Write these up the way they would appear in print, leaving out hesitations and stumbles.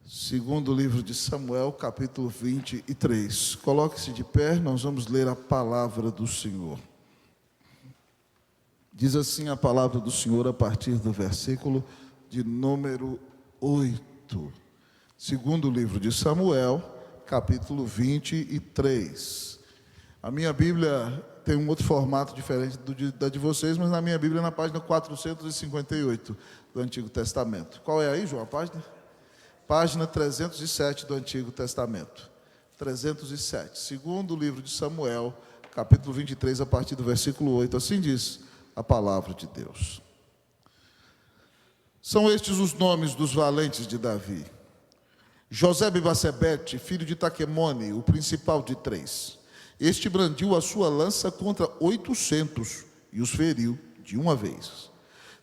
Segundo livro de Samuel, capítulo 23. Coloque-se de pé, nós vamos ler a palavra do Senhor. Diz assim a palavra do Senhor a partir do versículo de número 8. Segundo livro de Samuel, capítulo 23. A minha Bíblia tem um outro formato diferente da de vocês, mas na minha Bíblia é na página 458 do Antigo Testamento. Qual é aí, João, a página? Página 307 do Antigo Testamento. 307. Segundo livro de Samuel, capítulo 23, a partir do versículo 8. Assim diz a palavra de Deus. São estes os nomes dos valentes de Davi. Josebe-Basebete, filho de Taquemone, o principal de 3. Este brandiu a sua lança contra 800 e os feriu de uma vez.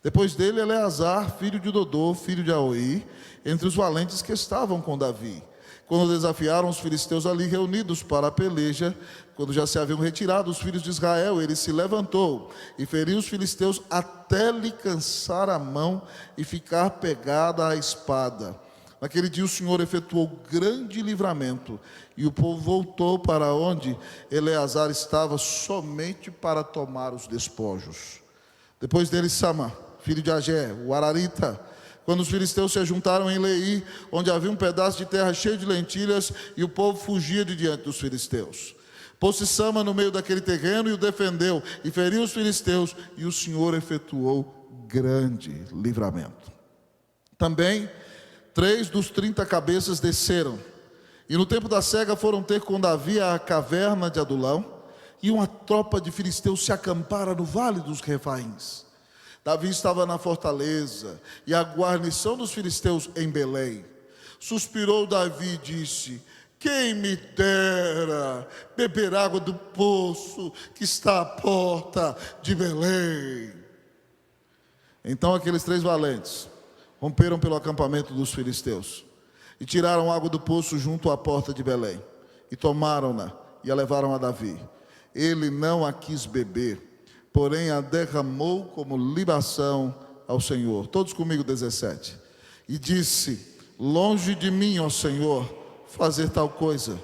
Depois dele, Eleazar, filho de Dodô, filho de Aoi, entre os valentes que estavam com Davi. Quando desafiaram os filisteus ali reunidos para a peleja, quando já se haviam retirado os filhos de Israel, ele se levantou e feriu os filisteus até lhe cansar a mão e ficar pegada à espada. Naquele dia o Senhor efetuou grande livramento, e o povo voltou para onde Eleazar estava somente para tomar os despojos. Depois dele, Sama, filho de Agé, o Ararita, quando os filisteus se juntaram em Leí, onde havia um pedaço de terra cheio de lentilhas, e o povo fugia de diante dos filisteus. Pôs-se Sama no meio daquele terreno e o defendeu, e feriu os filisteus, e o Senhor efetuou grande livramento. Também 3 dos 30 cabeças desceram, e no tempo da cega foram ter com Davi a caverna de Adulão, e uma tropa de filisteus se acampara no vale dos Refaíns. Davi estava na fortaleza, e a guarnição dos filisteus em Belém. Suspirou Davi e disse: quem me dera beber água do poço que está à porta de Belém. Então aqueles 3 valentes romperam pelo acampamento dos filisteus, e tiraram água do poço junto à porta de Belém, e tomaram-na, e a levaram a Davi. Ele não a quis beber, porém a derramou como libação ao Senhor. Todos comigo, 17. E disse: longe de mim, ó Senhor, fazer tal coisa.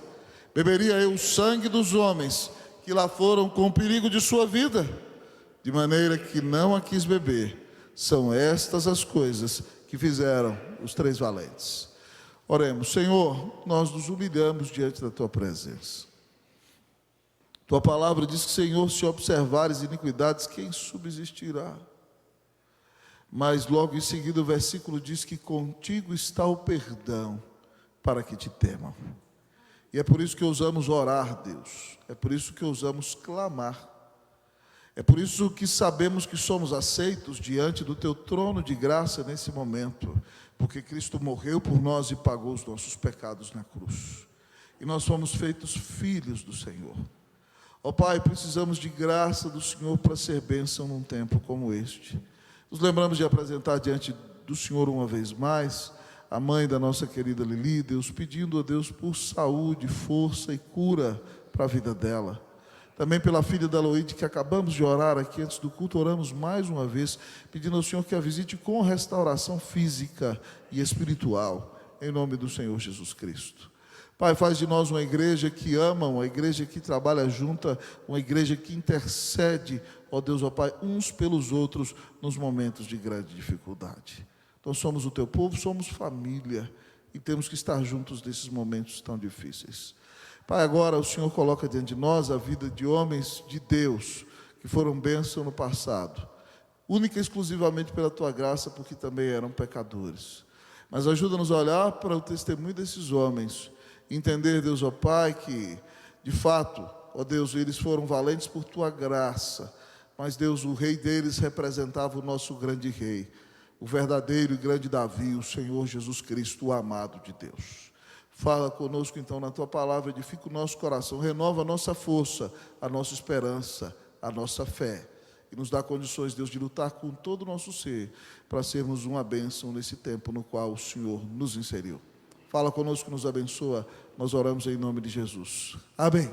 Beberia eu o sangue dos homens que lá foram com o perigo de sua vida, de maneira que não a quis beber. São estas as coisas que fizeram os 3 valentes. Oremos. Senhor, nós nos humilhamos diante da tua presença. Tua palavra diz que, Senhor, se observares iniquidades, quem subsistirá? Mas logo em seguida o versículo diz que contigo está o perdão para que te temam. E é por isso que ousamos orar, Deus. É por isso que ousamos clamar. É por isso que sabemos que somos aceitos diante do teu trono de graça nesse momento, porque Cristo morreu por nós e pagou os nossos pecados na cruz. E nós fomos feitos filhos do Senhor. Ó Pai, precisamos de graça do Senhor para ser bênção num tempo como este. Nos lembramos de apresentar diante do Senhor uma vez mais a mãe da nossa querida Lili, Deus, pedindo a Deus por saúde, força e cura para a vida dela. Também pela filha da Loide, que acabamos de orar aqui antes do culto, oramos mais uma vez, pedindo ao Senhor que a visite com restauração física e espiritual, em nome do Senhor Jesus Cristo. Pai, faz de nós uma igreja que ama, uma igreja que trabalha junta, uma igreja que intercede, ó Deus, ó Pai, uns pelos outros nos momentos de grande dificuldade. Nós somos o teu povo, somos família e temos que estar juntos nesses momentos tão difíceis. Pai, agora o Senhor coloca diante de nós a vida de homens de Deus que foram bênção no passado, única e exclusivamente pela tua graça, porque também eram pecadores. Mas ajuda-nos a olhar para o testemunho desses homens, entender, Deus, ó Pai, que de fato, ó Deus, eles foram valentes por tua graça, mas Deus, o rei deles representava o nosso grande rei, o verdadeiro e grande Davi, o Senhor Jesus Cristo, o amado de Deus. Fala conosco então na tua palavra, edifica o nosso coração, renova a nossa força, a nossa esperança, a nossa fé, e nos dá condições, Deus, de lutar com todo o nosso ser, para sermos uma bênção nesse tempo no qual o Senhor nos inseriu. Fala conosco, nos abençoa, nós oramos em nome de Jesus. Amém.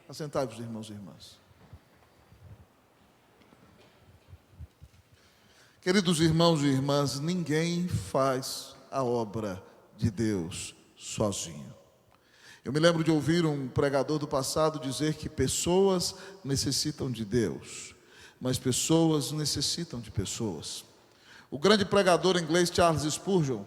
Assentai-vos, irmãos e irmãs. Queridos irmãos e irmãs, ninguém faz a obra de Deus sozinho. Eu me lembro de ouvir um pregador do passado dizer que pessoas necessitam de Deus, mas pessoas necessitam de pessoas. O grande pregador inglês Charles Spurgeon,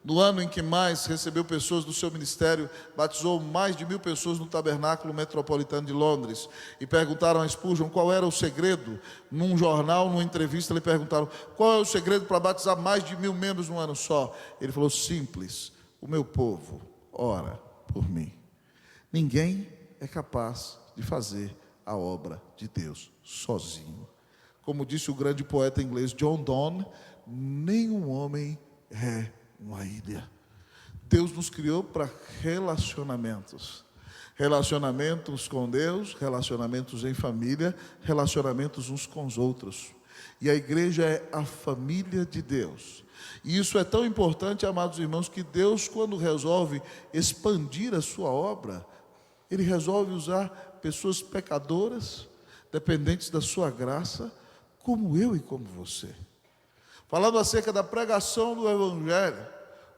no ano em que mais recebeu pessoas do seu ministério, batizou mais de 1000 pessoas no Tabernáculo Metropolitano de Londres. E perguntaram a Spurgeon qual era o segredo. Num jornal, numa entrevista, lhe perguntaram: qual é o segredo para batizar mais de 1000 membros num ano só? Ele falou: simples, o meu povo ora por mim. Ninguém é capaz de fazer a obra de Deus sozinho. Como disse o grande poeta inglês John Donne, nenhum homem é uma ilha. Deus nos criou para relacionamentos. Relacionamentos com Deus, relacionamentos em família, relacionamentos uns com os outros. E a igreja é a família de Deus. E isso é tão importante, amados irmãos, que Deus, quando resolve expandir a sua obra, Ele resolve usar pessoas pecadoras, dependentes da sua graça, como eu e como você. Falando acerca da pregação do Evangelho,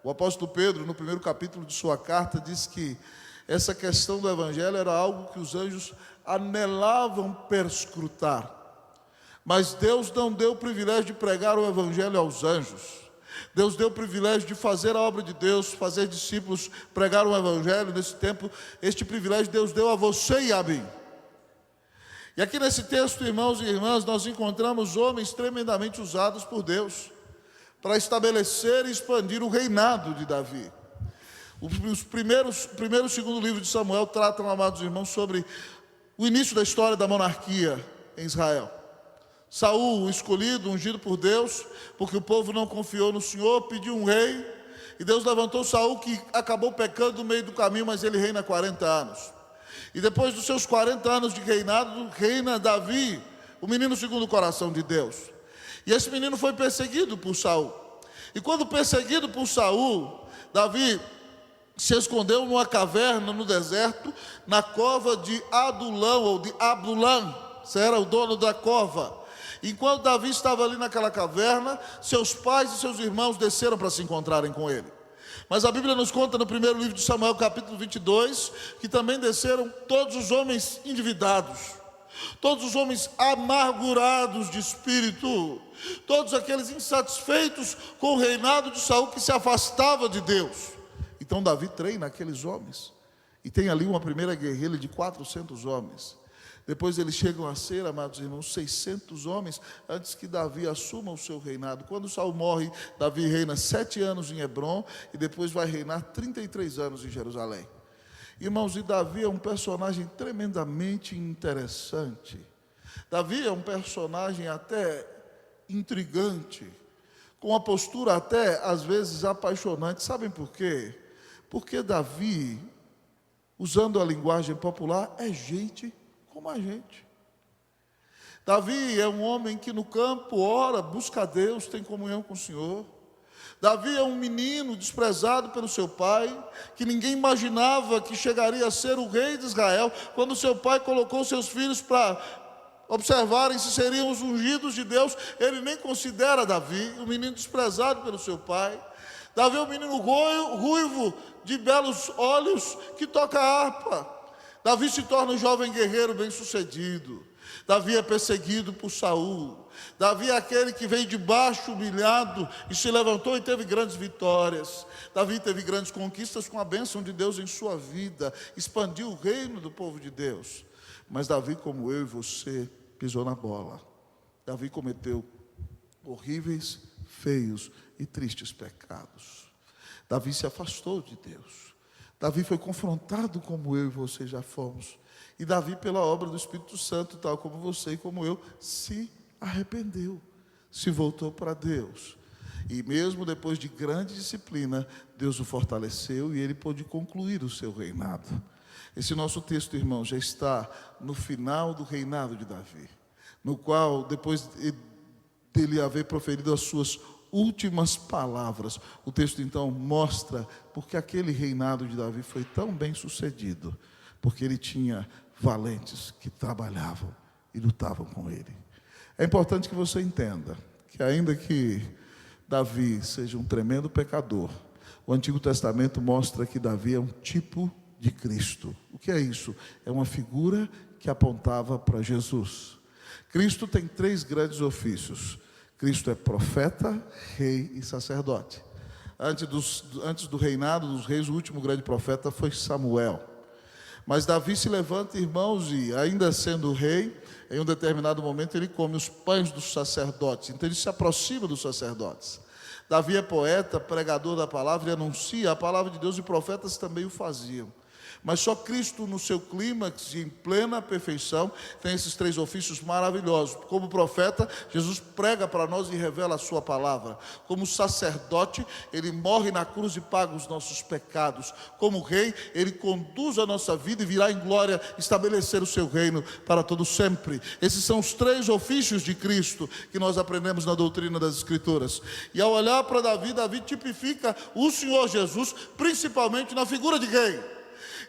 o apóstolo Pedro, no primeiro capítulo de sua carta, diz que essa questão do Evangelho era algo que os anjos anelavam perscrutar. Mas Deus não deu o privilégio de pregar o Evangelho aos anjos. Deus deu o privilégio de fazer a obra de Deus, fazer discípulos, pregar o Evangelho. Nesse tempo, este privilégio Deus deu a você e a mim. E aqui nesse texto, irmãos e irmãs, nós encontramos homens tremendamente usados por Deus para estabelecer e expandir o reinado de Davi. Os primeiro e segundo livro de Samuel tratam, amados irmãos, sobre o início da história da monarquia em Israel. Saul, o escolhido, ungido por Deus, porque o povo não confiou no Senhor, pediu um rei, e Deus levantou Saul, que acabou pecando no meio do caminho, mas ele reina 40 anos. E depois dos seus 40 anos de reinado, reina Davi, o menino segundo o coração de Deus. E esse menino foi perseguido por Saul. E quando perseguido por Saul, Davi se escondeu numa caverna no deserto, na cova de Adulão, ou de Adulam. Você era o dono da cova. Enquanto Davi estava ali naquela caverna, seus pais e seus irmãos desceram para se encontrarem com ele. Mas a Bíblia nos conta no primeiro livro de Samuel, capítulo 22, que também desceram todos os homens endividados, todos os homens amargurados de espírito, todos aqueles insatisfeitos com o reinado de Saul, que se afastava de Deus. Então Davi treina aqueles homens, e tem ali uma primeira guerrilha de 400 homens. Depois eles chegam a ser, amados irmãos, 600 homens, antes que Davi assuma o seu reinado. Quando Saul morre, Davi reina 7 anos em Hebrom, e depois vai reinar 33 anos em Jerusalém. Irmãos, e Davi é um personagem tremendamente interessante. Davi é um personagem até intrigante, com uma postura até, às vezes, apaixonante. Sabem por quê? Porque Davi, usando a linguagem popular, é gente como a gente. Davi é um homem que no campo ora, busca a Deus, tem comunhão com o Senhor. Davi é um menino desprezado pelo seu pai, que ninguém imaginava que chegaria a ser o rei de Israel, quando seu pai colocou seus filhos para observarem se seriam os ungidos de Deus. Ele nem considera Davi, um menino desprezado pelo seu pai. Davi é um menino ruivo, de belos olhos, que toca harpa. Davi se torna um jovem guerreiro bem-sucedido. Davi é perseguido por Saul. Davi é aquele que veio de baixo, humilhado, e se levantou e teve grandes vitórias. Davi teve grandes conquistas com a bênção de Deus em sua vida, expandiu o reino do povo de Deus. Mas Davi, como eu e você, pisou na bola. Davi cometeu horríveis, feios e tristes pecados. Davi se afastou de Deus. Davi foi confrontado como eu e você já fomos. E Davi, pela obra do Espírito Santo, tal como você e como eu, se arrependeu, se voltou para Deus. E mesmo depois de grande disciplina, Deus o fortaleceu e ele pôde concluir o seu reinado. Esse nosso texto, irmão, já está no final do reinado de Davi, no qual, depois dele haver proferido as suas últimas palavras, o texto então mostra porque aquele reinado de Davi foi tão bem sucedido, porque ele tinha valentes que trabalhavam e lutavam com ele. É importante que você entenda que ainda que Davi seja um tremendo pecador, O Antigo Testamento mostra que Davi é um tipo de Cristo. O que é isso? É uma figura que apontava para Jesus. Cristo tem 3 grandes ofícios. Cristo é profeta, rei e sacerdote. Antes do reinado dos reis, o último grande profeta foi Samuel. Mas Davi se levanta, irmãos, e ainda sendo rei, em um determinado momento ele come os pães dos sacerdotes. Então ele se aproxima dos sacerdotes. Davi é poeta, pregador da palavra, e anuncia a palavra de Deus, e profetas também o faziam. Mas só Cristo, no seu clímax, em plena perfeição, tem esses 3 ofícios maravilhosos. Como profeta, Jesus prega para nós e revela a sua palavra. Como sacerdote, ele morre na cruz e paga os nossos pecados. Como rei, ele conduz a nossa vida e virá em glória estabelecer o seu reino para todo sempre. Esses são os 3 ofícios de Cristo que nós aprendemos na doutrina das Escrituras. E ao olhar para Davi, Davi tipifica o Senhor Jesus, principalmente na figura de rei.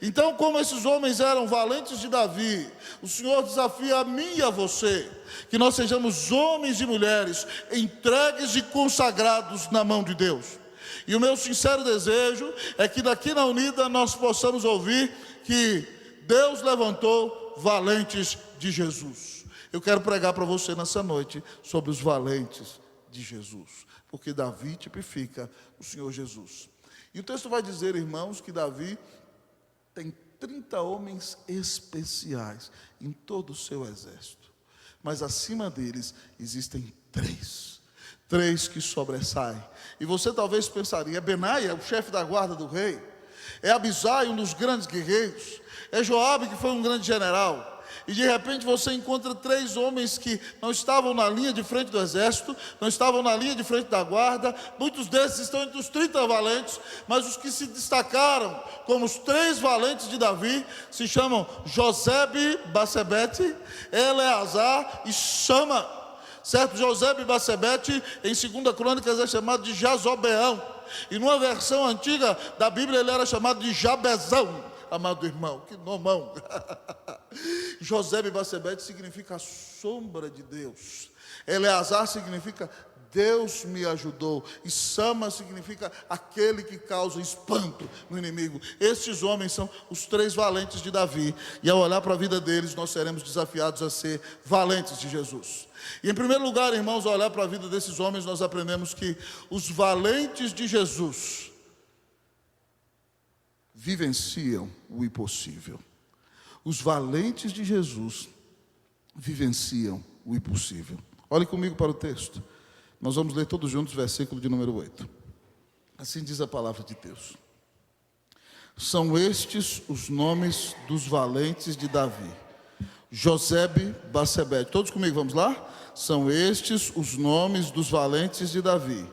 Então, como esses homens eram valentes de Davi, o Senhor desafia a mim e a você, que nós sejamos homens e mulheres entregues e consagrados na mão de Deus. E o meu sincero desejo é que daqui na Unida nós possamos ouvir que Deus levantou valentes de Jesus. Eu quero pregar para você nessa noite sobre os valentes de Jesus, porque Davi tipifica o Senhor Jesus. E o texto vai dizer, irmãos, que Davi tem 30 homens especiais em todo o seu exército. Mas acima deles existem 3 que sobressaem. E você talvez pensaria, é Benaia, o chefe da guarda do rei? É Abisai, um dos grandes guerreiros? É Joabe, que foi um grande general? E de repente você encontra 3 homens que não estavam na linha de frente do exército, não estavam na linha de frente da guarda. Muitos desses estão entre os 30 valentes, mas os que se destacaram como os 3 valentes de Davi se chamam Josebe, Bassebete, Eleazar e Chama. Certo? Josebe e Bassebete, em 2 Crônicas, é chamado de Jazobeão. E numa versão antiga da Bíblia ele era chamado de Jabezão. Amado irmão, que nomão. Josebe e Bassebete significa a sombra de Deus. Eleazar significa Deus me ajudou. E Sama significa aquele que causa espanto no inimigo. Estes homens são os 3 valentes de Davi. E ao olhar para a vida deles, nós seremos desafiados a ser valentes de Jesus. E em primeiro lugar, irmãos, ao olhar para a vida desses homens, nós aprendemos que os valentes de Jesus vivenciam o impossível. Os valentes de Jesus vivenciam o impossível. Olhe comigo para o texto. Nós vamos ler todos juntos o versículo de número 8. Assim diz a palavra de Deus. São estes os nomes dos valentes de Davi. Josebe, Bassebete. Todos comigo, vamos lá? São estes os nomes dos valentes de Davi.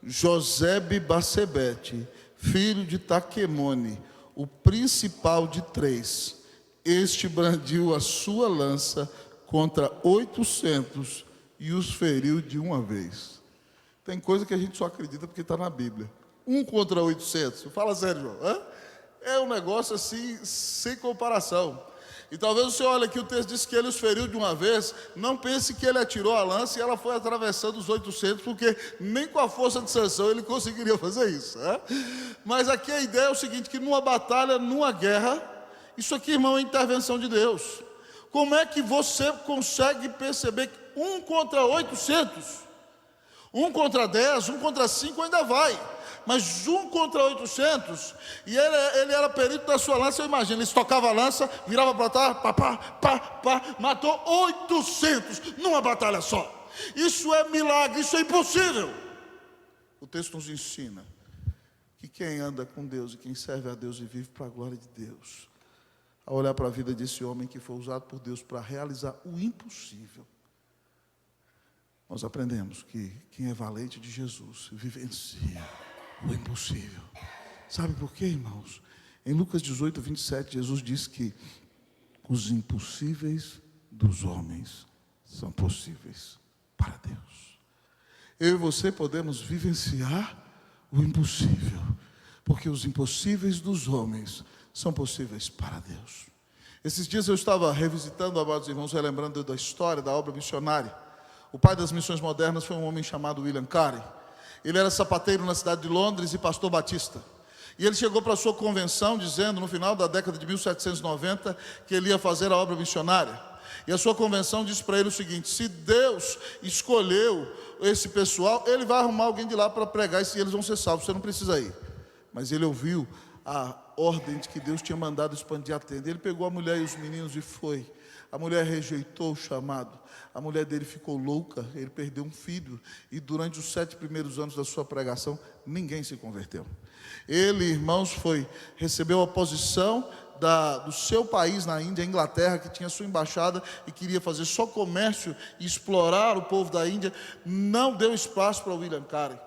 Josebe, Bassebete, filho de Taquemone, o principal de 3. Este brandiu a sua lança contra 800 e os feriu de uma vez. Tem coisa que a gente só acredita porque está na Bíblia. 1 contra 800. Fala sério, João. É um negócio assim, sem comparação. E talvez você olhe aqui, o texto diz que ele os feriu de uma vez. Não pense que ele atirou a lança e ela foi atravessando os 800, porque nem com a força de Sansão ele conseguiria fazer isso. Mas aqui a ideia é o seguinte, que numa batalha, numa guerra, isso aqui, irmão, é intervenção de Deus. Como é que você consegue perceber que 1 contra 800, 1 contra 10, 1 contra 5 ainda vai, mas 1 contra 800, e ele era perito da sua lança, eu imagino, ele estocava a lança, virava para trás, matou 800 numa batalha só. Isso é milagre, isso é impossível. O texto nos ensina que quem anda com Deus e quem serve a Deus e vive para a glória de Deus, ao olhar para a vida desse homem que foi usado por Deus para realizar o impossível, nós aprendemos que quem é valente de Jesus vivencia o impossível. Sabe por quê, irmãos? Em Lucas 18, 27, Jesus diz que os impossíveis dos homens são possíveis para Deus. Eu e você podemos vivenciar o impossível, porque os impossíveis dos homens são possíveis para Deus. Esses dias eu estava revisitando, amados irmãos, relembrando da história da obra missionária. O pai das missões modernas foi um homem chamado William Carey. Ele era sapateiro na cidade de Londres e pastor batista. E ele chegou para a sua convenção dizendo, no final da década de 1790, que ele ia fazer a obra missionária. E a sua convenção disse para ele o seguinte: se Deus escolheu esse pessoal, Ele vai arrumar alguém de lá para pregar e eles vão ser salvos, você não precisa ir. Mas ele ouviu a ordem de que Deus tinha mandado expandir a tenda. Ele pegou a mulher e os meninos e foi. A mulher rejeitou o chamado. A mulher dele ficou louca, ele perdeu um filho. E durante os 7 primeiros anos da sua pregação, ninguém se converteu. Ele, irmãos, recebeu a oposição do seu país na Índia, a Inglaterra, que tinha sua embaixada e queria fazer só comércio e explorar o povo da Índia. Não deu espaço para William Carey.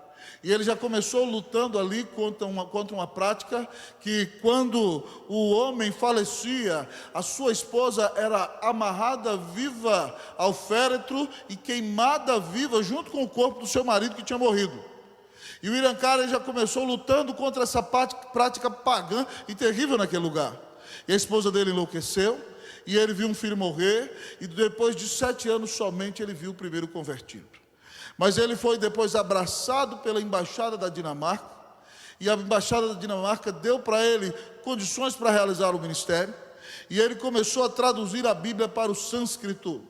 E ele já começou lutando ali contra uma prática que, quando o homem falecia, a sua esposa era amarrada viva ao féretro e queimada viva junto com o corpo do seu marido que tinha morrido. E o William Carey já começou lutando contra essa prática pagã e terrível naquele lugar. E a esposa dele enlouqueceu, e ele viu um filho morrer, e depois de 7 anos somente ele viu o primeiro convertido. Mas ele foi depois abraçado pela embaixada da Dinamarca, e a embaixada da Dinamarca deu para ele condições para realizar o ministério, e ele começou a traduzir a Bíblia para o sânscrito,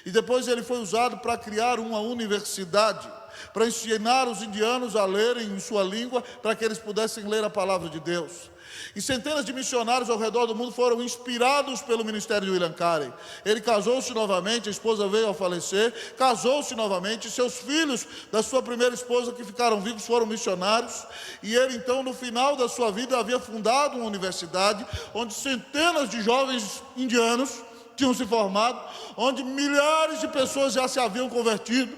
e depois ele foi usado para criar uma universidade, para ensinar os indianos a lerem em sua língua, para que eles pudessem ler a palavra de Deus. E centenas de missionários ao redor do mundo foram inspirados pelo ministério de William Carey. Ele casou-se novamente, a esposa veio a falecer, casou-se novamente, seus filhos da sua primeira esposa que ficaram vivos foram missionários, e ele então no final da sua vida havia fundado uma universidade, onde centenas de jovens indianos tinham se formado, onde milhares de pessoas já se haviam convertido.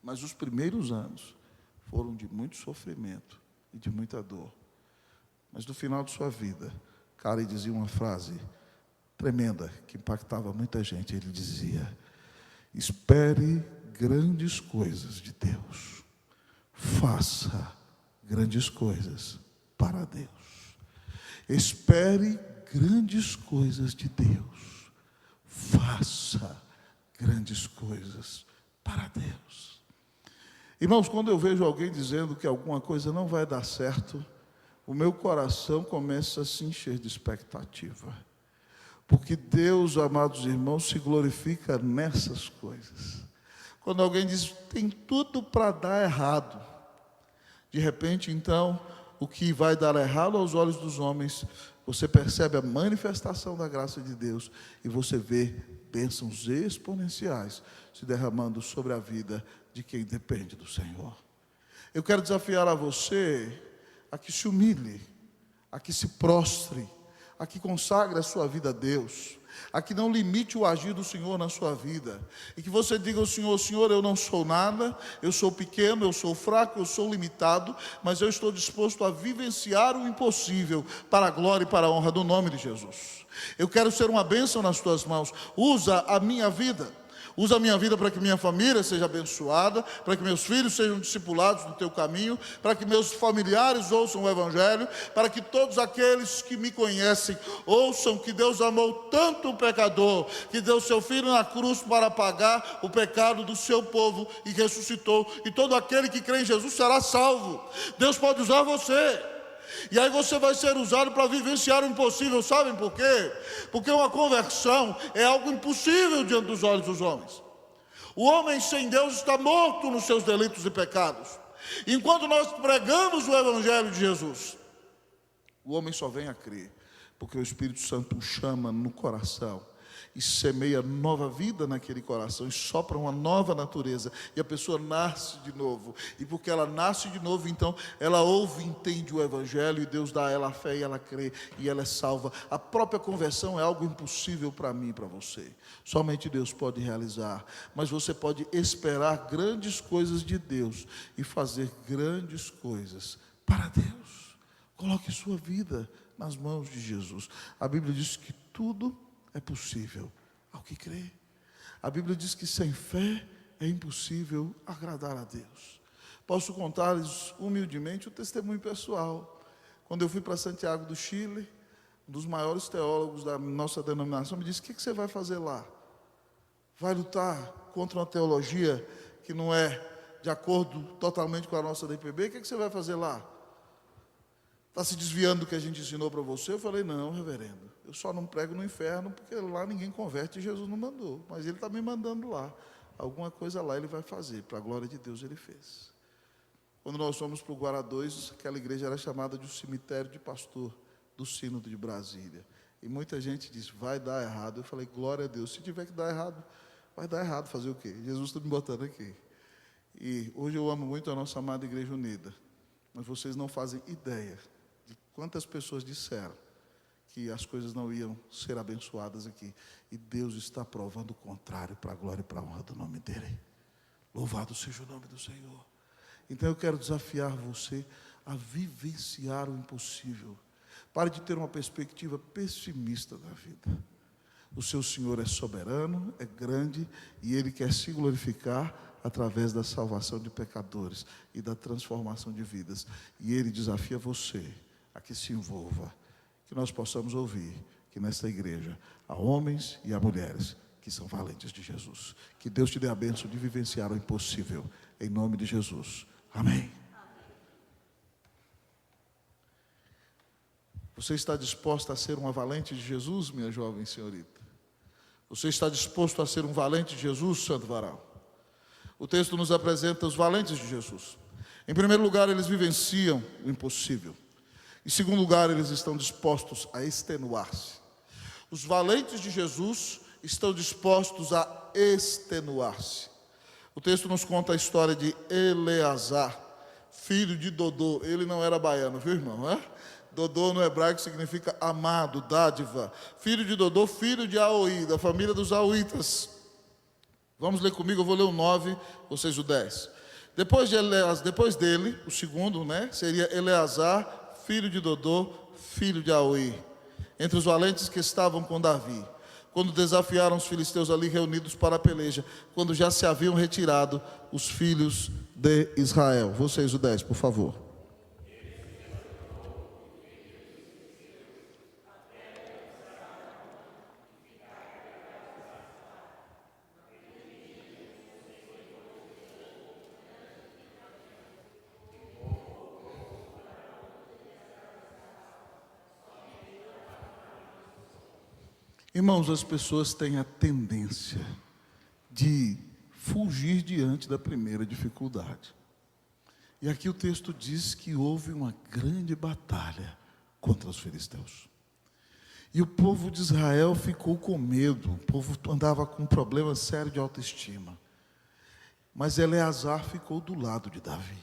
Mas os primeiros anos foram de muito sofrimento e de muita dor. Mas no final de sua vida, Carey dizia uma frase tremenda, que impactava muita gente. Ele dizia: espere grandes coisas de Deus, faça grandes coisas para Deus. Espere grandes coisas de Deus, faça grandes coisas para Deus. Irmãos, quando eu vejo alguém dizendo que alguma coisa não vai dar certo, o meu coração começa a se encher de expectativa. Porque Deus, amados irmãos, se glorifica nessas coisas. Quando alguém diz, tem tudo para dar errado, de repente, então, o que vai dar errado aos olhos dos homens, você percebe a manifestação da graça de Deus e você vê bênçãos exponenciais se derramando sobre a vida de quem depende do Senhor. Eu quero desafiar a você a que se humilhe, a que se prostre, a que consagre a sua vida a Deus, a que não limite o agir do Senhor na sua vida, e que você diga ao Senhor: Senhor, eu não sou nada, eu sou pequeno, eu sou fraco, eu sou limitado, mas eu estou disposto a vivenciar o impossível para a glória e para a honra do nome de Jesus. Eu quero ser uma bênção nas tuas mãos, usa a minha vida. Usa a minha vida para que minha família seja abençoada, para que meus filhos sejam discipulados no teu caminho, para que meus familiares ouçam o Evangelho, para que todos aqueles que me conhecem ouçam que Deus amou tanto o pecador, que deu seu Filho na cruz para pagar o pecado do seu povo e ressuscitou, e todo aquele que crê em Jesus será salvo. Deus pode usar você. E aí você vai ser usado para vivenciar o impossível. Sabem por quê? Porque uma conversão é algo impossível diante dos olhos dos homens. O homem sem Deus está morto nos seus delitos e pecados. Enquanto nós pregamos o Evangelho de Jesus, o homem só vem a crer porque o Espírito Santo o chama no coração e semeia nova vida naquele coração, e sopra uma nova natureza, e a pessoa nasce de novo. E porque ela nasce de novo, então ela ouve e entende o Evangelho, e Deus dá a ela a fé, e ela crê, e ela é salva. A própria conversão é algo impossível para mim e para você. Somente Deus pode realizar, mas você pode esperar grandes coisas de Deus e fazer grandes coisas para Deus. Coloque sua vida nas mãos de Jesus. A Bíblia diz que tudo é possível ao que crê. A Bíblia diz que sem fé é impossível agradar a Deus. Posso contar-lhes humildemente o testemunho pessoal. Quando eu fui para Santiago do Chile, um dos maiores teólogos da nossa denominação me disse: o que você vai fazer lá? Vai lutar contra uma teologia que não é de acordo totalmente com a nossa DPB, o que você vai fazer lá? Está se desviando do que a gente ensinou para você? Eu falei, não, reverendo, eu só não prego no inferno, porque lá ninguém converte e Jesus não mandou, mas ele está me mandando lá. Alguma coisa lá ele vai fazer, para a glória de Deus ele fez. Quando nós fomos para o Guará 2, aquela igreja era chamada de um cemitério de pastor, do Sínodo de Brasília. E muita gente disse, vai dar errado. Eu falei, glória a Deus, se tiver que dar errado, vai dar errado, fazer o quê? Jesus está me botando aqui. E hoje eu amo muito a nossa amada Igreja Unida, mas vocês não fazem ideia de quantas pessoas disseram que as coisas não iam ser abençoadas aqui. E Deus está provando o contrário, para a glória e para a honra do nome dEle. Louvado seja o nome do Senhor. Então eu quero desafiar você a vivenciar o impossível. Pare de ter uma perspectiva pessimista da vida. O seu Senhor é soberano, é grande, e Ele quer se glorificar através da salvação de pecadores e da transformação de vidas. E Ele desafia você a que se envolva, que nós possamos ouvir que nesta igreja há homens e há mulheres que são valentes de Jesus. Que Deus te dê a bênção de vivenciar o impossível, em nome de Jesus. Amém. Você está disposta a ser uma valente de Jesus, minha jovem senhorita? Você está disposto a ser um valente de Jesus, santo varão? O texto nos apresenta os valentes de Jesus. Em primeiro lugar, eles vivenciam o impossível. Em segundo lugar, eles estão dispostos a extenuar-se. Os valentes de Jesus estão dispostos a extenuar-se. O texto nos conta a história de Eleazar, filho de Dodô. Ele não era baiano, viu, irmão? Dodô no hebraico significa amado, dádiva. Filho de Dodô, filho de Aoi, da família dos Aoitas. Vamos ler comigo, eu vou ler o 9, vocês o 10. Depois dele, o segundo, seria Eleazar, filho de Dodô, filho de Aoi, entre os valentes que estavam com Davi, quando desafiaram os filisteus ali reunidos para a peleja, quando já se haviam retirado os filhos de Israel. Vocês o 10, por favor. Irmãos, as pessoas têm a tendência de fugir diante da primeira dificuldade. E aqui o texto diz que houve uma grande batalha contra os filisteus. E o povo de Israel ficou com medo, o povo andava com um problema sério de autoestima. Mas Eleazar ficou do lado de Davi.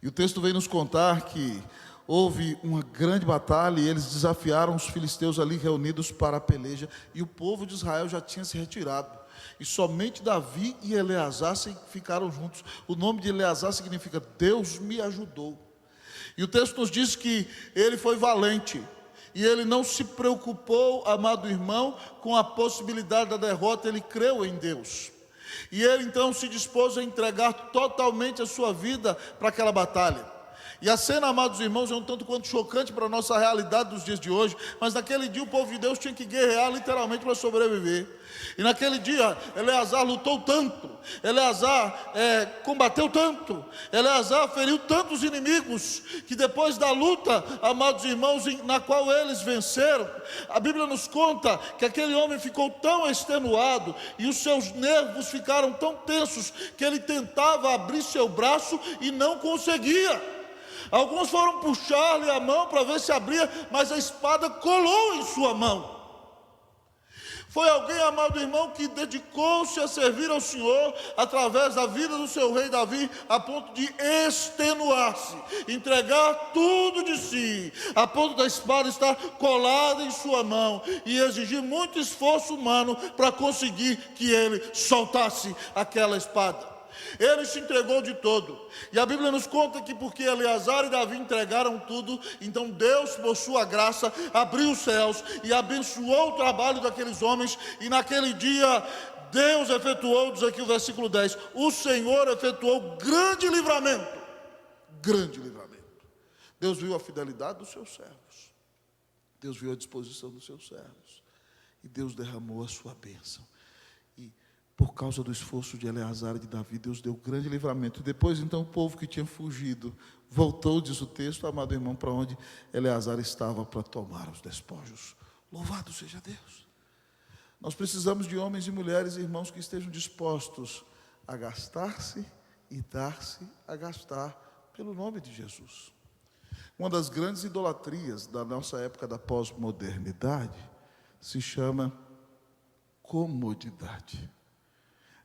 E o texto vem nos contar que houve uma grande batalha e eles desafiaram os filisteus ali reunidos para a peleja. E o povo de Israel já tinha se retirado. E somente Davi e Eleazar ficaram juntos. O nome de Eleazar significa Deus me ajudou. E o texto nos diz que ele foi valente. E ele não se preocupou, amado irmão, com a possibilidade da derrota. Ele creu em Deus. E ele então se dispôs a entregar totalmente a sua vida para aquela batalha. E a cena, amados irmãos, é um tanto quanto chocante para a nossa realidade dos dias de hoje. Mas naquele dia o povo de Deus tinha que guerrear literalmente para sobreviver. E naquele dia Eleazar lutou tanto, Eleazar combateu tanto, Eleazar feriu tantos inimigos, que depois da luta, amados irmãos, na qual eles venceram, a Bíblia nos conta que aquele homem ficou tão extenuado e os seus nervos ficaram tão tensos que ele tentava abrir seu braço e não conseguia. Alguns foram puxar-lhe a mão para ver se abria, mas a espada colou em sua mão. Foi alguém, amado irmão, que dedicou-se a servir ao Senhor através da vida do seu rei Davi, a ponto de extenuar-se, entregar tudo de si, a ponto da espada estar colada em sua mão e exigir muito esforço humano para conseguir que ele soltasse aquela espada. Ele se entregou de todo. E a Bíblia nos conta que porque Eleazar e Davi entregaram tudo, então Deus, por sua graça, abriu os céus e abençoou o trabalho daqueles homens. E naquele dia Deus efetuou, diz aqui o versículo 10, o Senhor efetuou grande livramento. Grande livramento. Deus viu a fidelidade dos seus servos. Deus viu a disposição dos seus servos. E Deus derramou a sua bênção. E por causa do esforço de Eleazar e de Davi, Deus deu grande livramento. Depois, então, o povo que tinha fugido voltou, diz o texto, amado irmão, para onde Eleazar estava para tomar os despojos. Louvado seja Deus. Nós precisamos de homens e mulheres, irmãos, que estejam dispostos a gastar-se e dar-se a gastar pelo nome de Jesus. Uma das grandes idolatrias da nossa época da pós-modernidade se chama comodidade.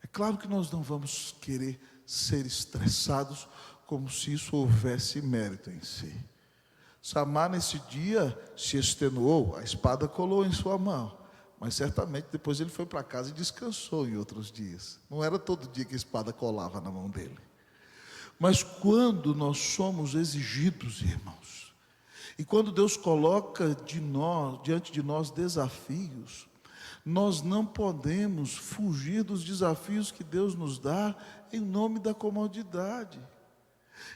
É claro que nós não vamos querer ser estressados como se isso houvesse mérito em si. Samar nesse dia se extenuou, a espada colou em sua mão, mas certamente depois ele foi para casa e descansou em outros dias. Não era todo dia que a espada colava na mão dele. Mas quando nós somos exigidos, irmãos, e quando Deus coloca diante de nós desafios, nós não podemos fugir dos desafios que Deus nos dá em nome da comodidade,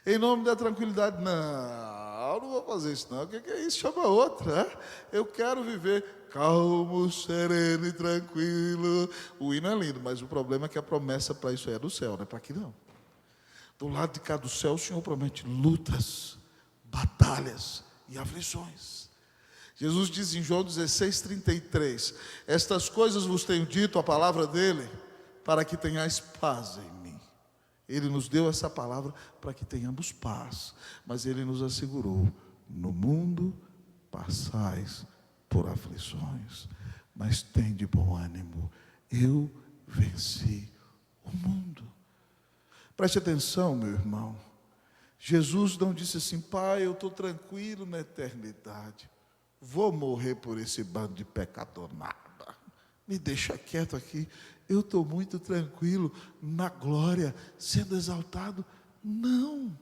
em nome da tranquilidade. Não vou fazer isso não. O que é isso? Chama outra. Eu quero viver calmo, sereno e tranquilo. O hino é lindo, mas o problema é que a promessa para isso é do céu, não é para aqui não. Do lado de cá do céu o Senhor promete lutas, batalhas e aflições. Jesus diz em João 16:33, estas coisas vos tenho dito, a palavra dele, para que tenhais paz em mim. Ele nos deu essa palavra para que tenhamos paz, mas ele nos assegurou, no mundo passais por aflições, mas tende bom ânimo, eu venci o mundo. Preste atenção, meu irmão, Jesus não disse assim, pai, eu estou tranquilo na eternidade, vou morrer por esse bando de pecador, nada, me deixa quieto aqui, eu estou muito tranquilo na glória, sendo exaltado. Não,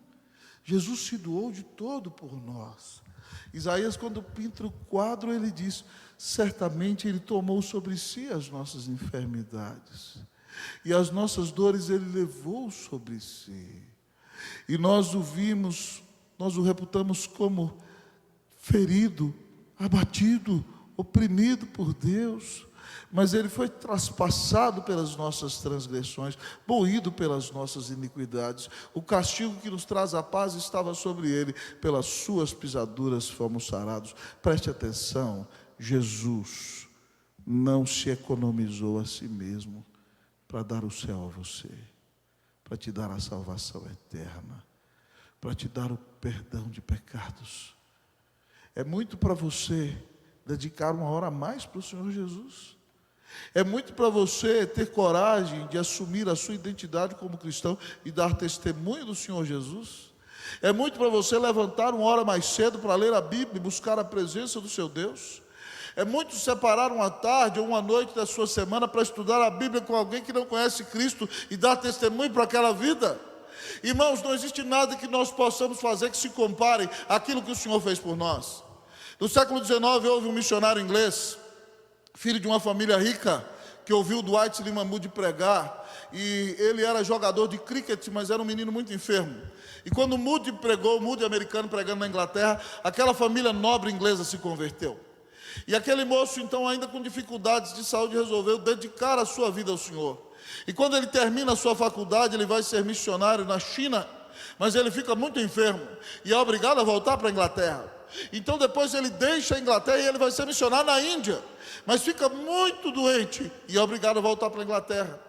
Jesus se doou de todo por nós. Isaías, quando pinta o quadro, ele diz, certamente ele tomou sobre si as nossas enfermidades, e as nossas dores ele levou sobre si, e nós o vimos, nós o reputamos como ferido, abatido, oprimido por Deus, mas ele foi traspassado pelas nossas transgressões, moído pelas nossas iniquidades. O castigo que nos traz a paz estava sobre ele, pelas suas pisaduras fomos sarados. Preste atenção, Jesus não se economizou a si mesmo para dar o céu a você, para te dar a salvação eterna, para te dar o perdão de pecados. É muito para você dedicar uma hora a mais para o Senhor Jesus. É muito para você ter coragem de assumir a sua identidade como cristão e dar testemunho do Senhor Jesus. É muito para você levantar uma hora mais cedo para ler a Bíblia e buscar a presença do seu Deus. É muito separar uma tarde ou uma noite da sua semana para estudar a Bíblia com alguém que não conhece Cristo e dar testemunho para aquela vida. Irmãos, não existe nada que nós possamos fazer que se compare àquilo que o Senhor fez por nós. No século XIX houve um missionário inglês, filho de uma família rica, que ouviu Dwight Lyman Moody pregar, e ele era jogador de cricket, mas era um menino muito enfermo. E quando Moody pregou, Moody americano pregando na Inglaterra, aquela família nobre inglesa se converteu. E aquele moço, então, ainda com dificuldades de saúde, resolveu dedicar a sua vida ao Senhor. E quando ele termina a sua faculdade, ele vai ser missionário na China, mas ele fica muito enfermo e é obrigado a voltar para a Inglaterra. Então depois ele deixa a Inglaterra e ele vai ser missionário na Índia, mas fica muito doente e é obrigado a voltar para a Inglaterra.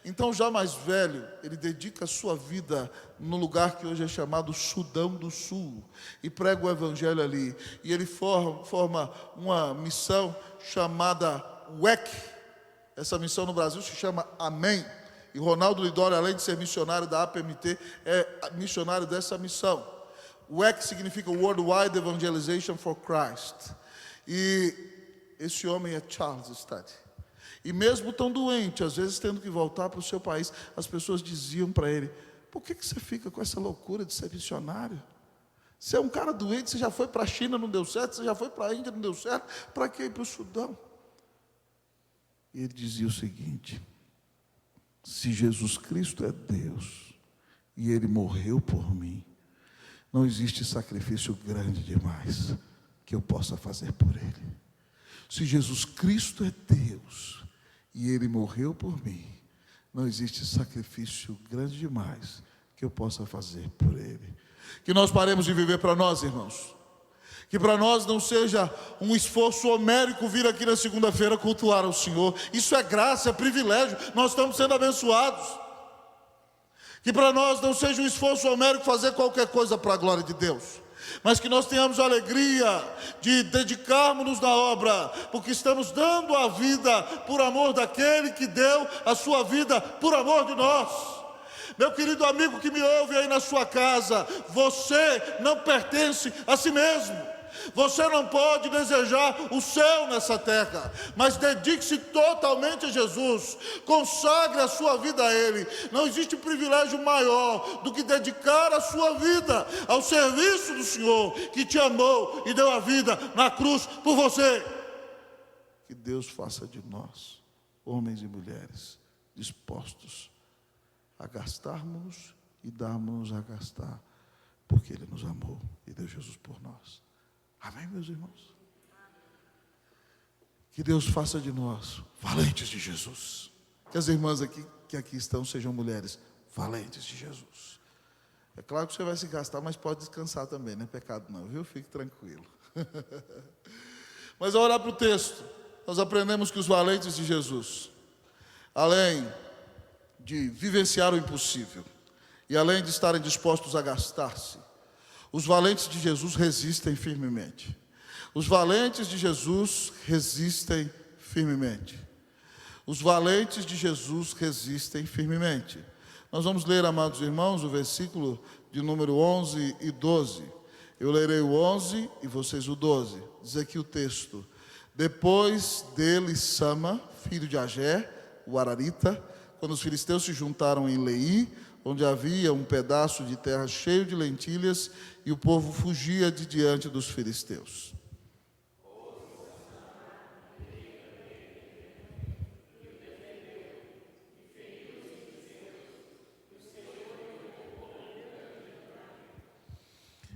Então, já mais velho, ele dedica a sua vida no lugar que hoje é chamado Sudão do Sul, e prega o evangelho ali, e ele forma uma missão chamada WEC. Essa missão no Brasil se chama Amém, e Ronaldo Lidório, além de ser missionário da APMT, é missionário dessa missão. WEC significa Worldwide Evangelization for Christ, e esse homem é Charles Studd. E mesmo tão doente, às vezes tendo que voltar para o seu país, as pessoas diziam para ele, por que você fica com essa loucura de ser missionário? Você é um cara doente, você já foi para a China, não deu certo, você já foi para a Índia, não deu certo, para que ir para o Sudão? E ele dizia o seguinte, se Jesus Cristo é Deus, e Ele morreu por mim, não existe sacrifício grande demais que eu possa fazer por Ele. Se Jesus Cristo é Deus, e Ele morreu por mim, não existe sacrifício grande demais que eu possa fazer por Ele. Que nós paremos de viver para nós, irmãos. Que para nós não seja um esforço homérico vir aqui na segunda-feira cultuar ao Senhor. Isso é graça, é privilégio, nós estamos sendo abençoados. Que para nós não seja um esforço homérico fazer qualquer coisa para a glória de Deus, mas que nós tenhamos a alegria de dedicarmos-nos na obra, porque estamos dando a vida por amor daquele que deu a sua vida por amor de nós. Meu querido amigo que me ouve aí na sua casa, você não pertence a si mesmo. Você não pode desejar o céu nessa terra, mas dedique-se totalmente a Jesus, consagre a sua vida a Ele. Não existe privilégio maior do que dedicar a sua vida ao serviço do Senhor, que te amou e deu a vida na cruz por você. Que Deus faça de nós, homens e mulheres, dispostos a gastarmos e darmos a gastar, porque Ele nos amou e deu Jesus por nós. Amém, meus irmãos? Que Deus faça de nós valentes de Jesus. Que as irmãs que aqui estão sejam mulheres valentes de Jesus. É claro que você vai se gastar, mas pode descansar também, não é pecado não, viu? Fique tranquilo. Mas ao olhar para o texto, nós aprendemos que os valentes de Jesus, além de vivenciar o impossível e além de estarem dispostos a gastar-se, os valentes de Jesus resistem firmemente. Os valentes de Jesus resistem firmemente. Os valentes de Jesus resistem firmemente. Nós vamos ler, amados irmãos, o versículo de número 11 e 12. Eu lerei o 11 e vocês o 12. Diz aqui o texto: depois dele, Sama, filho de Agé, o Ararita, quando os filisteus se juntaram em Leí, onde havia um pedaço de terra cheio de lentilhas, e o povo fugia de diante dos filisteus.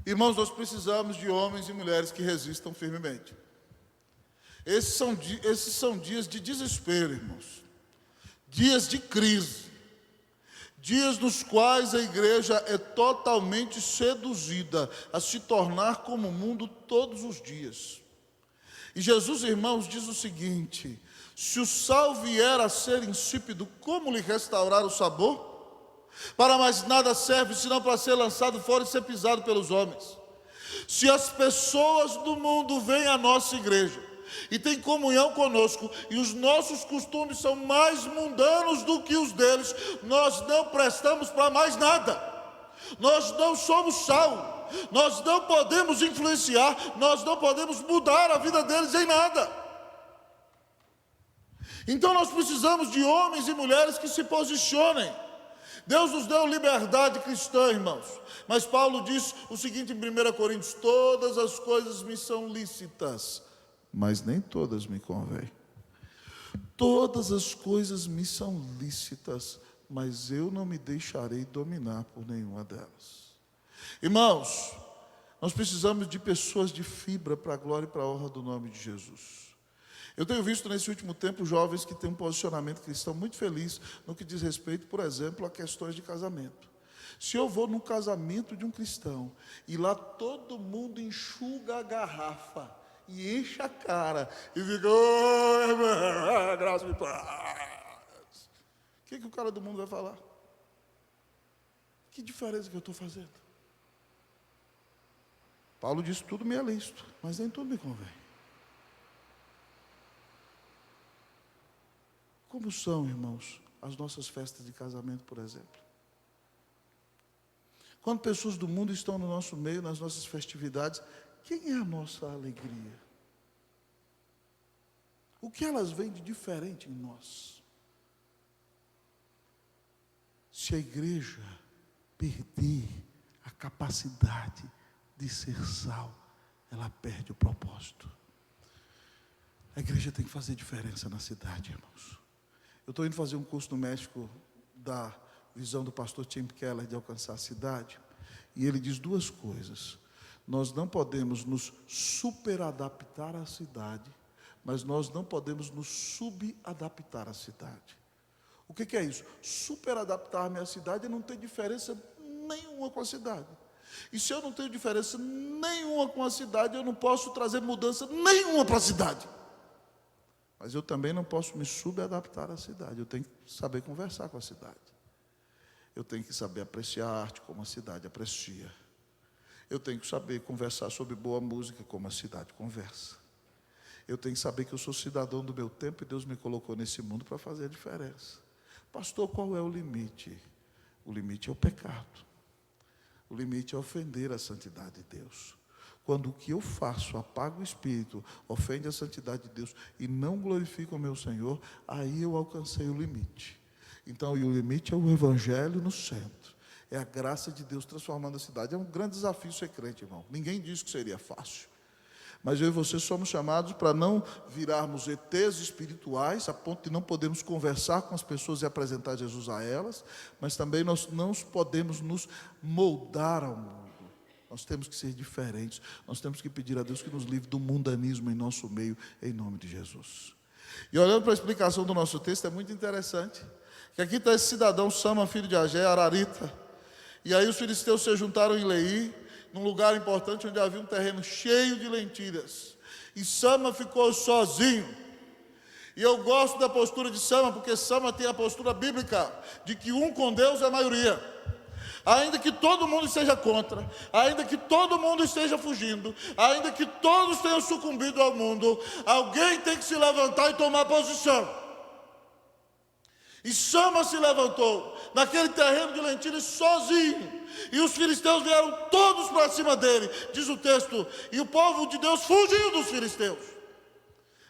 Irmãos, nós precisamos de homens e mulheres que resistam firmemente. Esses são dias de desespero, irmãos. Dias de crise. Dias nos quais a igreja é totalmente seduzida a se tornar como o mundo todos os dias. E Jesus, irmãos, diz o seguinte: se o sal vier a ser insípido, como lhe restaurar o sabor? Para mais nada serve, senão para ser lançado fora e ser pisado pelos homens. Se as pessoas do mundo vêm à nossa igreja e têm comunhão conosco, e os nossos costumes são mais mundanos do que os deles, nós não prestamos para mais nada. Nós não somos sal, nós não podemos influenciar, nós não podemos mudar a vida deles em nada. Então nós precisamos de homens e mulheres que se posicionem. Deus nos deu liberdade cristã, irmãos, mas Paulo diz o seguinte em 1 Coríntios: todas as coisas me são lícitas, mas nem todas me convêm. Todas as coisas me são lícitas, mas eu não me deixarei dominar por nenhuma delas. Irmãos, nós precisamos de pessoas de fibra para a glória e para a honra do nome de Jesus. Eu tenho visto nesse último tempo jovens que têm um posicionamento cristão muito feliz no que diz respeito, por exemplo, a questões de casamento. Se eu vou num casamento de um cristão e lá todo mundo enxuga a garrafa e enche a cara e fica, oh, graças e paz, o que o cara do mundo vai falar? Que diferença que eu estou fazendo? Paulo diz: tudo me é lícito, mas nem tudo me convém. Como são, irmãos, as nossas festas de casamento, por exemplo? Quando pessoas do mundo estão no nosso meio, nas nossas festividades, quem é a nossa alegria? O que elas veem de diferente em nós? Se a igreja perder a capacidade de ser sal, ela perde o propósito. A igreja tem que fazer diferença na cidade, irmãos. Eu estou indo fazer um curso no México da visão do pastor Tim Keller de alcançar a cidade, e ele diz duas coisas: nós não podemos nos superadaptar à cidade, mas nós não podemos nos subadaptar à cidade. O O que é isso? Superadaptar-me à cidade e não ter diferença nenhuma com a cidade. E se eu não tenho diferença nenhuma com a cidade, eu não posso trazer mudança nenhuma para a cidade. Mas eu também não posso me subadaptar à cidade. Eu tenho que saber conversar com a cidade. Eu tenho que saber apreciar a arte como a cidade aprecia. Eu tenho que saber conversar sobre boa música como a cidade conversa. Eu tenho que saber que eu sou cidadão do meu tempo e Deus me colocou nesse mundo para fazer a diferença. Pastor, qual é o limite? O limite é o pecado. O limite é ofender a santidade de Deus. Quando o que eu faço apaga o espírito, ofende a santidade de Deus e não glorifica o meu Senhor, aí eu alcancei o limite. Então, e o limite é o evangelho no centro. É a graça de Deus transformando a cidade. É um grande desafio ser crente, irmão. Ninguém disse que seria fácil. Mas eu e você somos chamados para não virarmos ETs espirituais, a ponto de não podermos conversar com as pessoas e apresentar Jesus a elas, mas também nós não podemos nos moldar ao mundo. Nós temos que ser diferentes. Nós temos que pedir a Deus que nos livre do mundanismo em nosso meio, em nome de Jesus. E olhando para a explicação do nosso texto, é muito interessante, que aqui está esse cidadão Sama, filho de Agé, ararita. E aí os filisteus se juntaram em Leí, num lugar importante onde havia um terreno cheio de lentilhas. E Sama ficou sozinho. E eu gosto da postura de Sama, porque Sama tem a postura bíblica de que um com Deus é a maioria. Ainda que todo mundo esteja contra, ainda que todo mundo esteja fugindo, ainda que todos tenham sucumbido ao mundo, alguém tem que se levantar e tomar posição. E Sama se levantou naquele terreno de lentilhas sozinho. E os filisteus vieram todos para cima dele, diz o texto. E o povo de Deus fugiu dos filisteus.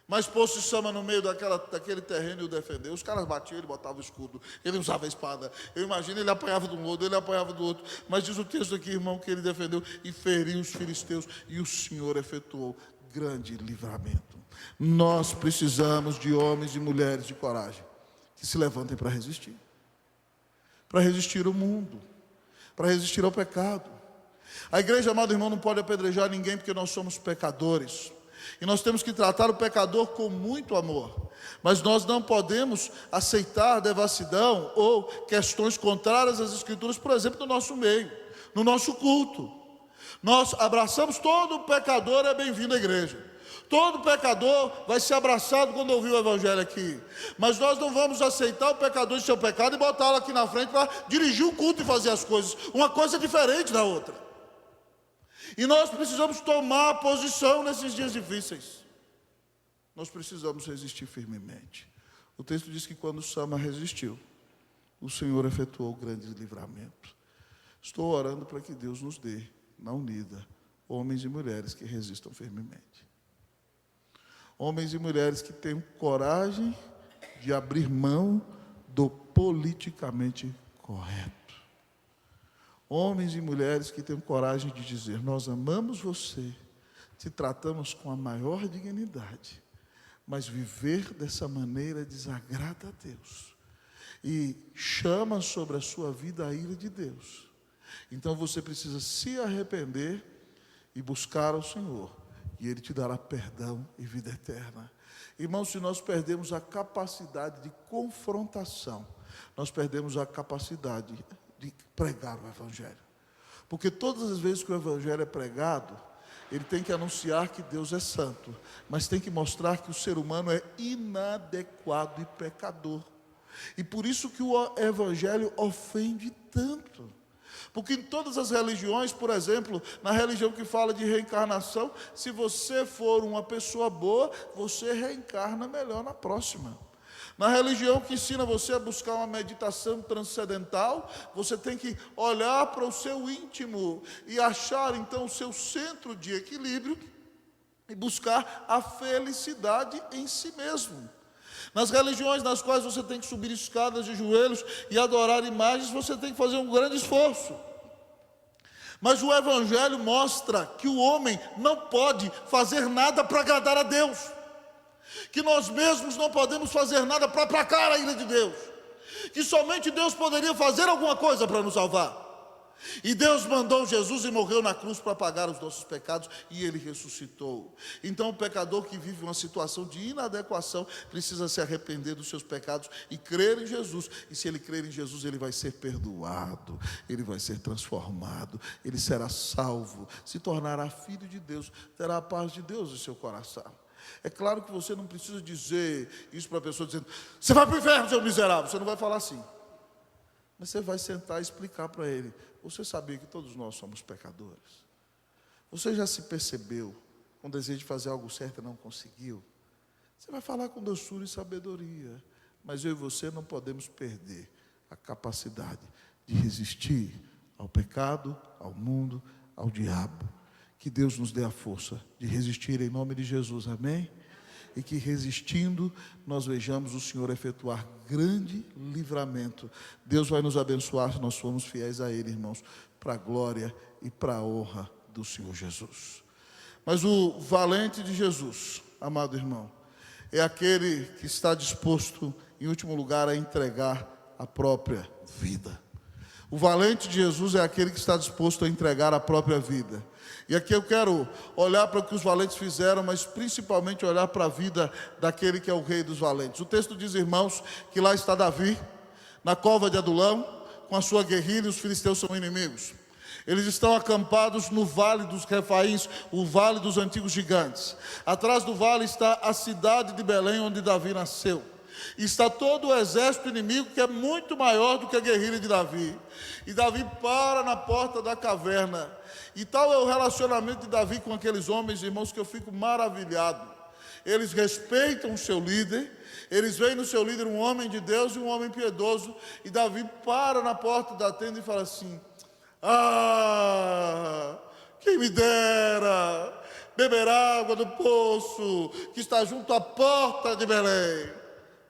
Mas pôs-se Sama no meio daquele terreno e o defendeu. Os caras batiam, ele botava o escudo, ele usava a espada. Eu imagino, ele apanhava de um lado, ele apanhava do outro. Mas diz o texto aqui, irmão, que ele defendeu e feriu os filisteus. E o Senhor efetuou grande livramento. Nós precisamos de homens e mulheres de coragem que se levantem para resistir ao mundo, para resistir ao pecado. A igreja, amado irmão, não pode apedrejar ninguém, porque nós somos pecadores, e nós temos que tratar o pecador com muito amor, mas nós não podemos aceitar devassidão ou questões contrárias às Escrituras, por exemplo, no nosso meio, no nosso culto. Nós abraçamos todo pecador, é bem-vindo à igreja. Todo pecador vai ser abraçado quando ouvir o evangelho aqui. Mas nós não vamos aceitar o pecador de seu pecado e botá-lo aqui na frente para dirigir o culto e fazer as coisas. Uma coisa diferente da outra. E nós precisamos tomar posição nesses dias difíceis. Nós precisamos resistir firmemente. O texto diz que quando Sama resistiu, o Senhor efetuou grande livramento. Estou orando para que Deus nos dê, na unida, homens e mulheres que resistam firmemente. Homens e mulheres que tenham coragem de abrir mão do politicamente correto. Homens e mulheres que tenham coragem de dizer: nós amamos você, te tratamos com a maior dignidade, mas viver dessa maneira desagrada a Deus e chama sobre a sua vida a ira de Deus. Então você precisa se arrepender e buscar ao Senhor, e Ele te dará perdão e vida eterna. Irmãos, se nós perdemos a capacidade de confrontação, nós perdemos a capacidade de pregar o Evangelho. Porque todas as vezes que o Evangelho é pregado, ele tem que anunciar que Deus é santo, mas tem que mostrar que o ser humano é inadequado e pecador. E por isso que o Evangelho ofende tanto. Porque em todas as religiões, por exemplo, na religião que fala de reencarnação, se você for uma pessoa boa, você reencarna melhor na próxima. Na religião que ensina você a buscar uma meditação transcendental, você tem que olhar para o seu íntimo e achar então o seu centro de equilíbrio e buscar a felicidade em si mesmo. Nas religiões nas quais você tem que subir escadas de joelhos e adorar imagens, você tem que fazer um grande esforço. Mas o Evangelho mostra que o homem não pode fazer nada para agradar a Deus, que nós mesmos não podemos fazer nada para aplacar a ira de Deus, que somente Deus poderia fazer alguma coisa para nos salvar. E Deus mandou Jesus e morreu na cruz para pagar os nossos pecados, e Ele ressuscitou. Então o pecador que vive uma situação de inadequação precisa se arrepender dos seus pecados e crer em Jesus. E se ele crer em Jesus, ele vai ser perdoado, ele vai ser transformado, ele será salvo, se tornará filho de Deus, terá a paz de Deus em seu coração. É claro que você não precisa dizer isso para a pessoa dizendo: você vai para o inferno, seu miserável. Você não vai falar assim. Mas você vai sentar e explicar para ele: você sabia que todos nós somos pecadores? Você já se percebeu com desejo de fazer algo certo e não conseguiu? Você vai falar com doçura e sabedoria. Mas eu e você não podemos perder a capacidade de resistir ao pecado, ao mundo, ao diabo. Que Deus nos dê a força de resistir em nome de Jesus, amém? E que resistindo, nós vejamos o Senhor efetuar grande livramento. Deus vai nos abençoar se nós formos fiéis a Ele, irmãos, para a glória e para a honra do Senhor Jesus. Mas o valente de Jesus, amado irmão, é aquele que está disposto, em último lugar, a entregar a própria vida. O valente de Jesus é aquele que está disposto a entregar a própria vida. E aqui eu quero olhar para o que os valentes fizeram, mas principalmente olhar para a vida daquele que é o rei dos valentes. O texto diz, irmãos, que lá está Davi, na cova de Adulão, com a sua guerrilha, e os filisteus são inimigos. Eles estão acampados no vale dos Refaíns, o vale dos antigos gigantes. Atrás do vale está a cidade de Belém, onde Davi nasceu. Está todo o exército inimigo, que é muito maior do que a guerrilha de Davi. E Davi para na porta da caverna. E tal é o relacionamento de Davi com aqueles homens, irmãos, que eu fico maravilhado. Eles respeitam o seu líder, eles veem no seu líder um homem de Deus e um homem piedoso. E Davi para na porta da tenda e fala assim: ah, quem me dera beber água do poço que está junto à porta de Belém.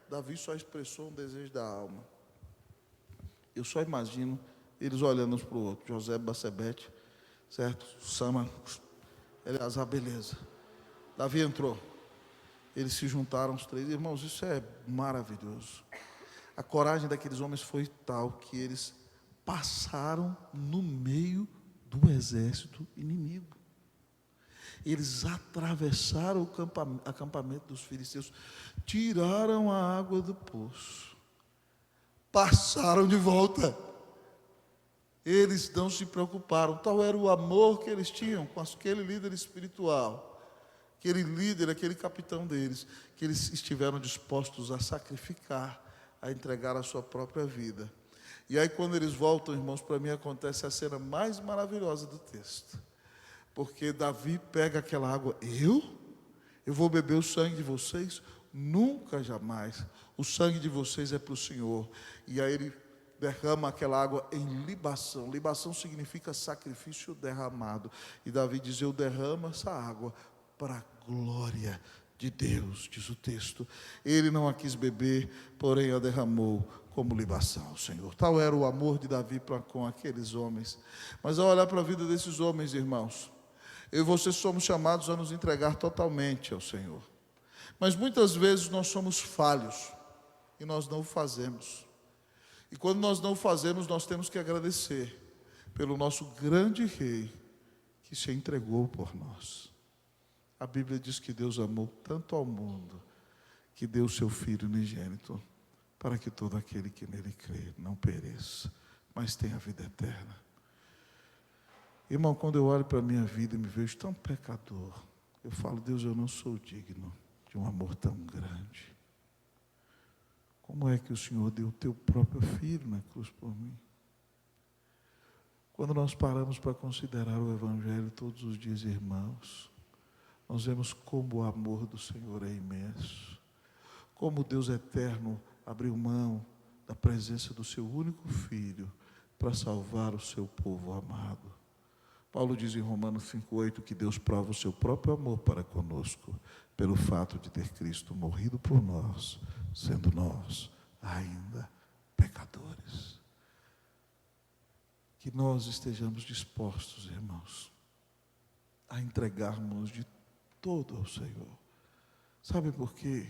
Davi só expressou um desejo da alma. Eu só imagino eles olhando uns para o outro. José, Bacebete, certo? Sama, Eleazar, beleza. Davi entrou. Eles se juntaram os três. Irmãos, isso é maravilhoso. A coragem daqueles homens foi tal que eles passaram no meio do exército inimigo. Eles atravessaram o acampamento dos filisteus, tiraram a água do poço, passaram de volta. Eles não se preocuparam. Tal era o amor que eles tinham com aquele líder espiritual, aquele líder, aquele capitão deles, que eles estiveram dispostos a sacrificar, a entregar a sua própria vida. E aí, quando eles voltam, irmãos, para mim acontece a cena mais maravilhosa do texto. Porque Davi pega aquela água: eu vou beber o sangue de vocês? Nunca, jamais. O sangue de vocês é para o Senhor. E aí ele derrama aquela água em libação. Libação significa sacrifício derramado. E Davi diz: eu derramo essa água para a glória de Deus, diz o texto. Ele não a quis beber, porém a derramou como libação ao Senhor. Tal era o amor de Davi para com aqueles homens. Mas ao olhar para a vida desses homens, irmãos, eu e você somos chamados a nos entregar totalmente ao Senhor. Mas muitas vezes nós somos falhos e nós não o fazemos. E quando nós não o fazemos, nós temos que agradecer pelo nosso grande Rei que se entregou por nós. A Bíblia diz que Deus amou tanto ao mundo que deu o seu Filho unigênito, para que todo aquele que nele crê não pereça, mas tenha a vida eterna. Irmão, quando eu olho para a minha vida e me vejo tão pecador, eu falo: Deus, eu não sou digno de um amor tão grande. Como é que o Senhor deu o teu próprio Filho na cruz por mim? Quando nós paramos para considerar o Evangelho todos os dias, irmãos, nós vemos como o amor do Senhor é imenso. Como Deus eterno abriu mão da presença do seu único Filho para salvar o seu povo amado. Paulo diz em Romanos 5,8 que Deus prova o seu próprio amor para conosco, pelo fato de ter Cristo morrido por nós, sendo nós ainda pecadores. Que nós estejamos dispostos, irmãos, a entregarmos de todo ao Senhor. Sabe por quê?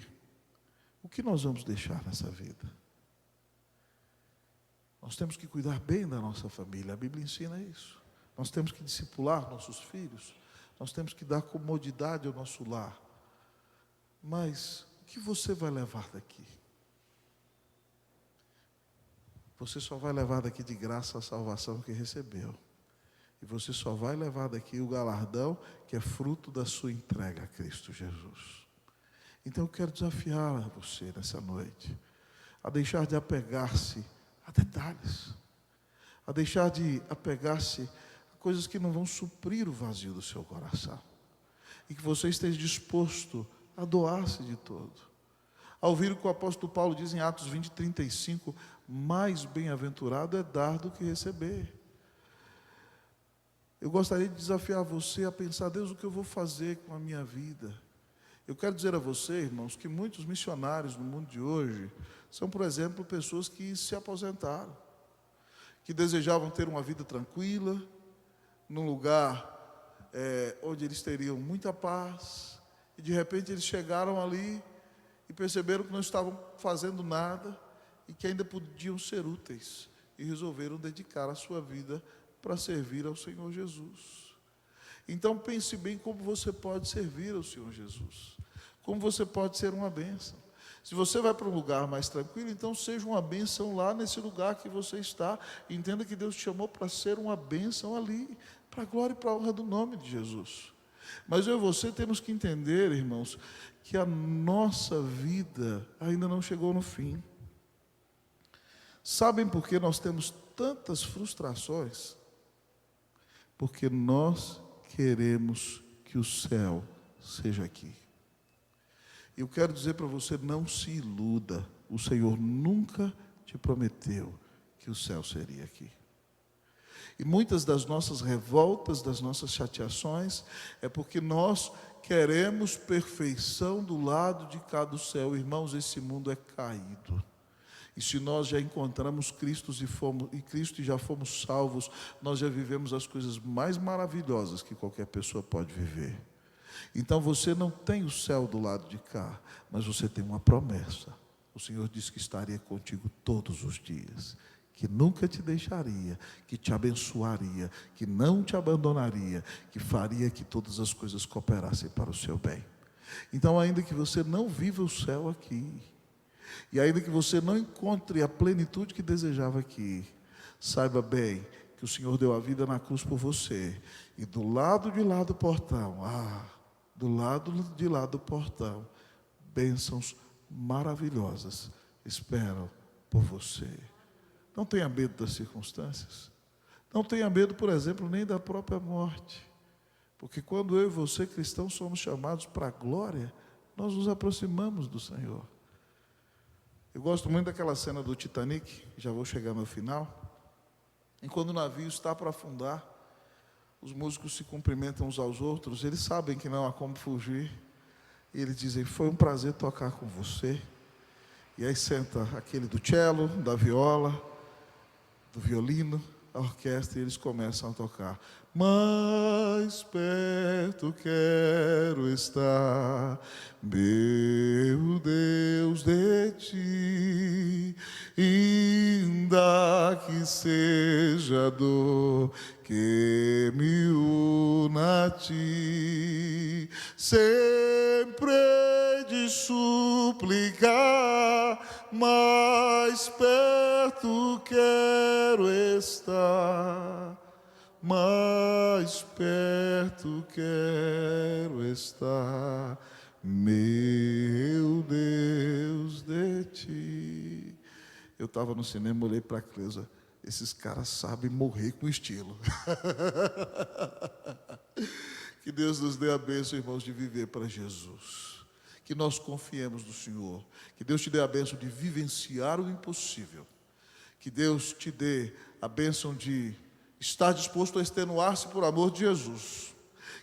O que nós vamos deixar nessa vida? Nós temos que cuidar bem da nossa família, a Bíblia ensina isso. Nós temos que discipular nossos filhos, nós temos que dar comodidade ao nosso lar. Mas o que você vai levar daqui? Você só vai levar daqui de graça a salvação que recebeu. E você só vai levar daqui o galardão que é fruto da sua entrega a Cristo Jesus. Então eu quero desafiar você nessa noite a deixar de apegar-se a detalhes, a deixar de apegar-se a coisas que não vão suprir o vazio do seu coração, e que você esteja disposto a doar-se de todo. Ao ouvir o que o apóstolo Paulo diz em Atos 20:35, mais bem-aventurado é dar do que receber. Eu gostaria de desafiar você a pensar: Deus, o que eu vou fazer com a minha vida? Eu quero dizer a você, irmãos, que muitos missionários no mundo de hoje são, por exemplo, pessoas que se aposentaram, que desejavam ter uma vida tranquila, num lugar onde eles teriam muita paz, e de repente eles chegaram ali e perceberam que não estavam fazendo nada e que ainda podiam ser úteis, e resolveram dedicar a sua vida para servir ao Senhor Jesus. Então pense bem como você pode servir ao Senhor Jesus, como você pode ser uma bênção. Se você vai para um lugar mais tranquilo, então seja uma bênção lá nesse lugar que você está. Entenda que Deus te chamou para ser uma bênção ali, para a glória e para a honra do nome de Jesus. Mas eu e você temos que entender, irmãos, que a nossa vida ainda não chegou no fim. Sabem por que nós temos tantas frustrações? Porque nós queremos que o céu seja aqui. Eu quero dizer para você: não se iluda, o Senhor nunca te prometeu que o céu seria aqui. E muitas das nossas revoltas, das nossas chateações, é porque nós queremos perfeição do lado de cá do céu. Irmãos, esse mundo é caído. E se nós já encontramos Cristo e já fomos salvos, nós já vivemos as coisas mais maravilhosas que qualquer pessoa pode viver. Então você não tem o céu do lado de cá, mas você tem uma promessa. O Senhor disse que estaria contigo todos os dias, que nunca te deixaria, que te abençoaria, que não te abandonaria, que faria que todas as coisas cooperassem para o seu bem. Então, ainda que você não viva o céu aqui, e ainda que você não encontre a plenitude que desejava aqui, saiba bem que o Senhor deu a vida na cruz por você. E do lado de lá do portão, do lado de lá do portão, bênçãos maravilhosas esperam por você. Não tenha medo das circunstâncias. Não tenha medo, por exemplo, nem da própria morte. Porque quando eu e você, cristãos, somos chamados para a glória, nós nos aproximamos do Senhor. Eu gosto muito daquela cena do Titanic, já vou chegar no final. E quando o navio está para afundar, os músicos se cumprimentam uns aos outros, eles sabem que não há como fugir. E eles dizem: foi um prazer tocar com você. E aí senta aquele do cello, da viola, do violino, a orquestra, e eles começam a tocar. Mais perto quero estar, meu Deus, de ti, ainda que seja dor que me una a ti, sempre de suplicar, mais perto quero estar, mais perto quero estar, meu Deus, de ti. Eu estava no cinema, olhei para a Cleusa: esses caras sabem morrer com estilo. Que Deus nos dê a bênção, irmãos, de viver para Jesus. Que nós confiemos no Senhor. Que Deus te dê a bênção de vivenciar o impossível. Que Deus te dê a bênção de estar disposto a extenuar-se por amor de Jesus.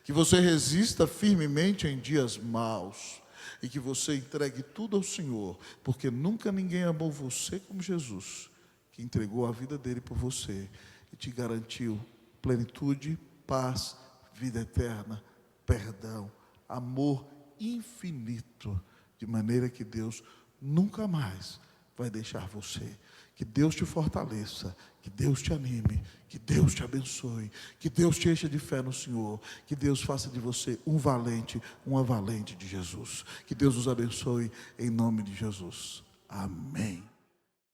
Que você resista firmemente em dias maus. E que você entregue tudo ao Senhor. Porque nunca ninguém amou você como Jesus, que entregou a vida dele por você e te garantiu plenitude, paz, vida eterna, perdão, amor infinito, de maneira que Deus nunca mais vai deixar você. Que Deus te fortaleça, que Deus te anime, que Deus te abençoe, que Deus te encha de fé no Senhor, que Deus faça de você um valente, uma valente de Jesus. Que Deus os abençoe em nome de Jesus. Amém.